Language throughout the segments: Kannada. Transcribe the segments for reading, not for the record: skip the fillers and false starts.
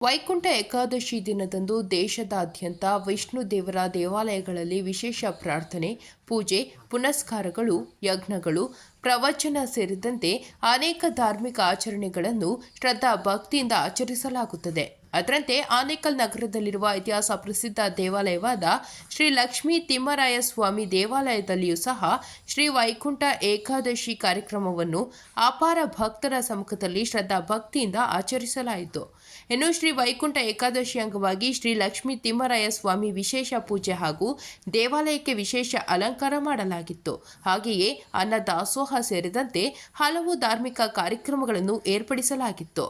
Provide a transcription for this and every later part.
ವೈಕುಂಠ ಏಕಾದಶಿ ದಿನದಂದು ದೇಶದಾದ್ಯಂತ ವಿಷ್ಣು ದೇವರ ದೇವಾಲಯಗಳಲ್ಲಿ ವಿಶೇಷ ಪ್ರಾರ್ಥನೆ, ಪೂಜೆ, ಪುನಸ್ಕಾರಗಳು, ಯಜ್ಞಗಳು, ಪ್ರವಚನ ಸೇರಿದಂತೆ ಅನೇಕ ಧಾರ್ಮಿಕ ಆಚರಣೆಗಳನ್ನು ಶ್ರದ್ಧಾ ಭಕ್ತಿಯಿಂದ ಆಚರಿಸಲಾಗುತ್ತದೆ. ಅದರಂತೆ ಆನೇಕಲ್ ನಗರದಲ್ಲಿರುವ ಇತಿಹಾಸ ಪ್ರಸಿದ್ಧ ದೇವಾಲಯವಾದ ಶ್ರೀ ಲಕ್ಷ್ಮೀ ತಿಮ್ಮರಾಯ ಸ್ವಾಮಿ ದೇವಾಲಯದಲ್ಲಿಯೂ ಸಹ ಶ್ರೀ ವೈಕುಂಠ ಏಕಾದಶಿ ಕಾರ್ಯಕ್ರಮವನ್ನು ಅಪಾರ ಭಕ್ತರ ಸಮ್ಮುಖದಲ್ಲಿ ಶ್ರದ್ಧಾ ಭಕ್ತಿಯಿಂದ ಆಚರಿಸಲಾಯಿತು. ಇನ್ನು ಶ್ರೀ ವೈಕುಂಠ ಏಕಾದಶಿ ಅಂಗವಾಗಿ ಶ್ರೀ ಲಕ್ಷ್ಮೀ ತಿಮ್ಮರಾಯ ಸ್ವಾಮಿ ವಿಶೇಷ ಪೂಜೆ ಹಾಗೂ ದೇವಾಲಯಕ್ಕೆ ವಿಶೇಷ ಅಲಂಕಾರ ಮಾಡಲಾಗಿತ್ತು. ಹಾಗೆಯೇ ಅನ್ನದಾಸೋಹ ಸೇರಿದಂತೆ ಹಲವು ಧಾರ್ಮಿಕ ಕಾರ್ಯಕ್ರಮಗಳನ್ನು ಏರ್ಪಡಿಸಲಾಗಿತ್ತು.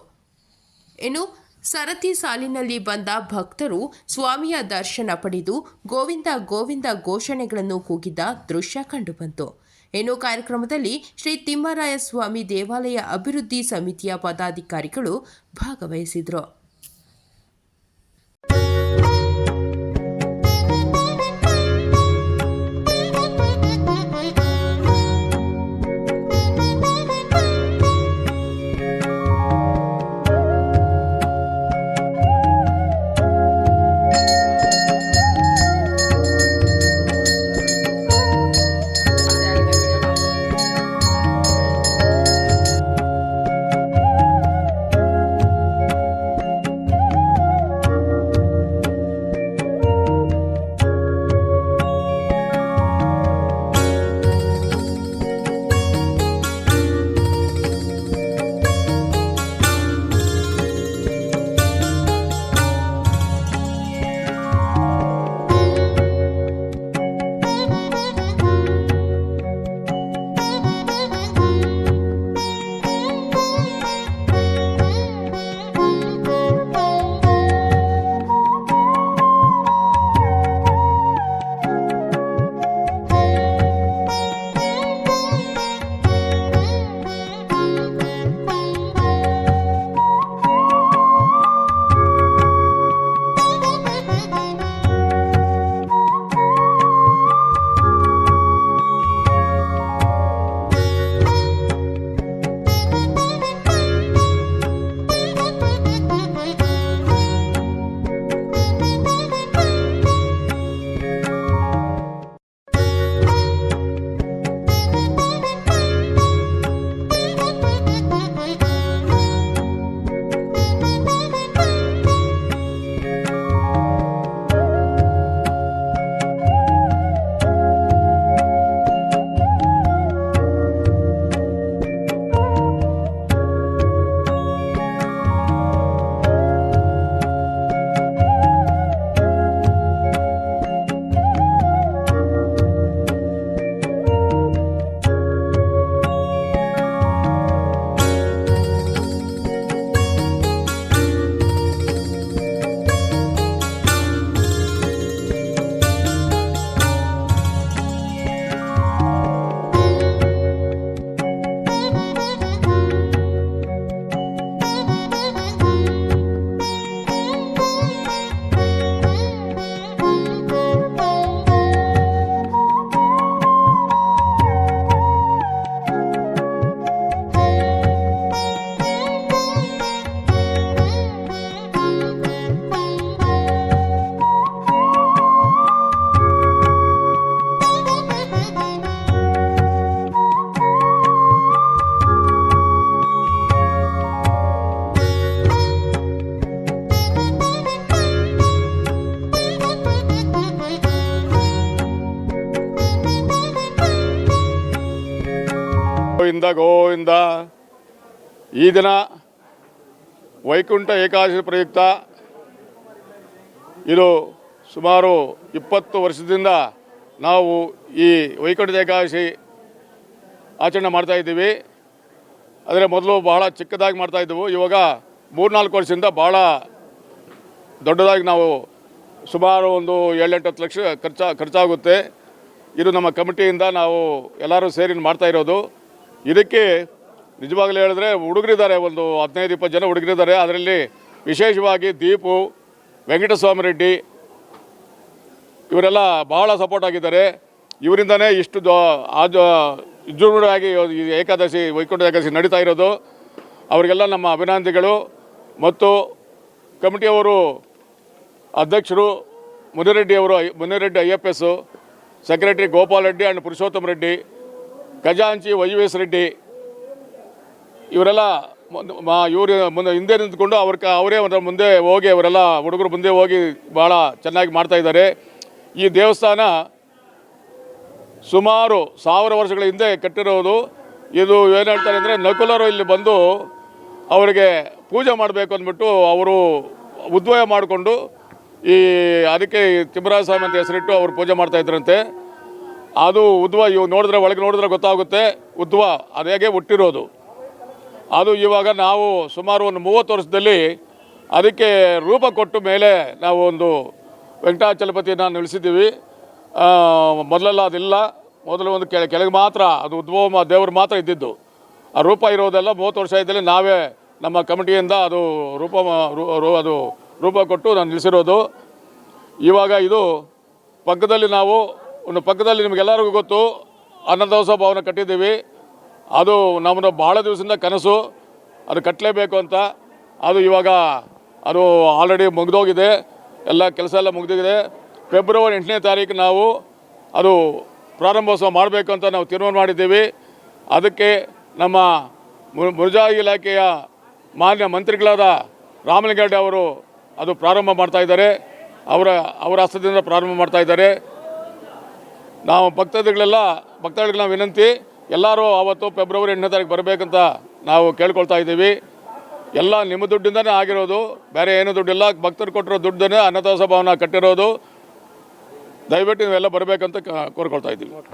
ಇನ್ನು ಸರತಿ ಸಾಲಿನಲ್ಲಿ ಬಂದ ಭಕ್ತರು ಸ್ವಾಮಿಯ ದರ್ಶನ ಪಡೆದು ಗೋವಿಂದ ಗೋವಿಂದ ಘೋಷಣೆಗಳನ್ನು ಕೂಗಿದ ದೃಶ್ಯ ಕಂಡುಬಂತು. ಇನ್ನು ಕಾರ್ಯಕ್ರಮದಲ್ಲಿ ಶ್ರೀ ತಿಮ್ಮರಾಯ ಸ್ವಾಮಿ ದೇವಾಲಯ ಅಭಿವೃದ್ಧಿ ಸಮಿತಿಯ ಪದಾಧಿಕಾರಿಗಳು ಭಾಗವಹಿಸಿದರು. ಗೋವಿಂದ ಗೋವಿಂದ. ಈ ದಿನ ವೈಕುಂಠ ಏಕಾದಶಿ ಪ್ರಯುಕ್ತ ಇದು ಸುಮಾರು 20 ವರ್ಷದಿಂದ ನಾವು ಈ ವೈಕುಂಠ ಏಕಾದಶಿ ಆಚರಣೆ ಮಾಡ್ತಾಯಿದ್ದೀವಿ. ಆದರೆ ಮೊದಲು ಬಹಳ ಚಿಕ್ಕದಾಗಿ ಮಾಡ್ತಾಯಿದ್ದೆವು. ಇವಾಗ 3-4 ವರ್ಷದಿಂದ ಭಾಳ ದೊಡ್ಡದಾಗಿ ನಾವು ಸುಮಾರು ಒಂದು 7-8 ಲಕ್ಷ ಖರ್ಚಾಗುತ್ತೆ. ಇದು ನಮ್ಮ ಕಮಿಟಿಯಿಂದ ನಾವು ಎಲ್ಲರೂ ಸೇರಿ ಮಾಡ್ತಾಯಿರೋದು. ಇದಕ್ಕೆ ನಿಜವಾಗ್ಲೂ ಹೇಳಿದ್ರೆ ಹುಡುಗರಿದ್ದಾರೆ, ಒಂದು 15-20 ಜನ ಹುಡುಗರಿದ್ದಾರೆ. ಅದರಲ್ಲಿ ವಿಶೇಷವಾಗಿ ದೀಪು, ವೆಂಕಟಸ್ವಾಮಿ ರೆಡ್ಡಿ ಇವರೆಲ್ಲ ಭಾಳ ಸಪೋರ್ಟ್ ಆಗಿದ್ದಾರೆ. ಇವರಿಂದನೇ ಇಷ್ಟು ವಿಜೃಂಭಣೆಯಾಗಿ ವೈಕುಂಠ ಏಕಾದಶಿ ನಡೀತಾ ಇರೋದು. ಅವರಿಗೆಲ್ಲ ನಮ್ಮ ಅಭಿನಂದನೆಗಳು. ಮತ್ತು ಕಮಿಟಿಯವರು ಅಧ್ಯಕ್ಷರು Munireddy IFS, secretary Gopal Reddy and Purushottama Reddy, ಖಜಾಂಚಿ YVS ರೆಡ್ಡಿ ಇವರೆಲ್ಲ ಇವರು ಮುಂದೆ ಹಿಂದೆ ನಿಂತ್ಕೊಂಡು ಅವರೇ ಮುಂದೆ ಹೋಗಿ ಅವರೆಲ್ಲ ಹುಡುಗರು ಮುಂದೆ ಹೋಗಿ ಭಾಳ ಚೆನ್ನಾಗಿ ಮಾಡ್ತಾಯಿದ್ದಾರೆ. ಈ ದೇವಸ್ಥಾನ ಸುಮಾರು 1000 ವರ್ಷಗಳ ಹಿಂದೆ ಕಟ್ಟಿರೋದು. ಇದು ಏನು ಹೇಳ್ತಾರೆ ಅಂದರೆ, ನಕುಲರು ಇಲ್ಲಿ ಬಂದು ಅವರಿಗೆ ಪೂಜೆ ಮಾಡಬೇಕು ಅಂದ್ಬಿಟ್ಟು ಅವರು ಉದ್ವಯ ಮಾಡಿಕೊಂಡು ಅದಕ್ಕೆ ತಿಮ್ಮರಾಜ ಸ್ವಾಮಿ ಅಂತ ಹೆಸರಿಟ್ಟು ಅವರು ಪೂಜೆ ಮಾಡ್ತಾಯಿದ್ರಂತೆ. ಅದು ಉದ್ವ ಇವು ನೋಡಿದ್ರೆ ಒಳಗೆ ನೋಡಿದ್ರೆ ಗೊತ್ತಾಗುತ್ತೆ ಉದ್ವ ಅದು ಹೇಗೆ ಹುಟ್ಟಿರೋದು. ಅದು ಇವಾಗ ನಾವು ಸುಮಾರು ಒಂದು 30 ವರ್ಷದಲ್ಲಿ ಅದಕ್ಕೆ ರೂಪ ಕೊಟ್ಟ ಮೇಲೆ ನಾವು ಒಂದು ವೆಂಕಟಾಚಲಪತಿಯನ್ನು ನಿಲ್ಲಿಸಿದ್ದೀವಿ. ಮೊದಲೆಲ್ಲ ಅದಿಲ್ಲ. ಮೊದಲು ಒಂದು ಕೆಳಗೆ ಮಾತ್ರ ಅದು ಉದ್ಭವ ದೇವರು ಮಾತ್ರ ಇದ್ದಿದ್ದು. ಆ ರೂಪ ಇರೋದೆಲ್ಲ 30 ವರ್ಷ ಇದ್ದಲ್ಲಿ ನಾವೇ ನಮ್ಮ ಕಮಿಟಿಯಿಂದ ಅದು ರೂಪ ಕೊಟ್ಟು ನಾನು ನಿಲ್ಲಿಸಿರೋದು. ಇವಾಗ ಇದು ಪಕ್ಕದಲ್ಲಿ ನಿಮಗೆಲ್ಲರಿಗೂ ಗೊತ್ತು, ಅನ್ನದಾಸೋಹ ಭವನ ಕಟ್ಟಿದ್ದೀವಿ. ಅದು ನಮ್ಮದು ಭಾಳ ದಿವಸದಿಂದ ಕನಸು, ಅದು ಕಟ್ಟಲೇಬೇಕು ಅಂತ. ಅದು ಇವಾಗ ಅದು ಆಲ್ರೆಡಿ ಮುಗಿದೋಗಿದೆ, ಎಲ್ಲ ಕೆಲಸ ಎಲ್ಲ ಮುಗಿದಿದೆ. ಫೆಬ್ರವರಿ 8ನೇ ತಾರೀಕು ನಾವು ಅದು ಪ್ರಾರಂಭೋತ್ಸವ ಮಾಡಬೇಕು ಅಂತ ನಾವು ತೀರ್ಮಾನ ಮಾಡಿದ್ದೀವಿ. ಅದಕ್ಕೆ ನಮ್ಮ ಮುಜರಾಯಿ ಇಲಾಖೆಯ ಮಾನ್ಯ ಮಂತ್ರಿಗಳಾದ ರಾಮಲಿಂಗಾರೆಡ್ಡಿ ಅವರು ಅದು ಪ್ರಾರಂಭ ಮಾಡ್ತಾಯಿದ್ದಾರೆ. ಅವರ ಹಸ್ತದಿಂದ ಪ್ರಾರಂಭ ಮಾಡ್ತಾಯಿದ್ದಾರೆ. ನಾವು ಭಕ್ತಾದಿಗಳ ವಿನಂತಿ, ಎಲ್ಲರೂ ಆವತ್ತು ಫೆಬ್ರವರಿ 8ನೇ ತಾರೀಕು ಬರಬೇಕಂತ ನಾವು ಕೇಳ್ಕೊಳ್ತಾ ಇದ್ದೀವಿ. ಎಲ್ಲ ನಿಮ್ಮ ದುಡ್ಡಿಂದನೇ ಆಗಿರೋದು, ಬೇರೆ ಏನೂ ದುಡ್ಡಿಲ್ಲ. ಭಕ್ತರು ಕೊಟ್ಟಿರೋ ದುಡ್ಡನ್ನೇ ಅನ್ನದಾಸೋಹ ಭವನ ಕಟ್ಟಿರೋದು. ದಯವಿಟ್ಟು ನೀವೆಲ್ಲ ಬರಬೇಕಂತ ಕೋರ್ಕೊಳ್ತಾ ಇದ್ದೀವಿ.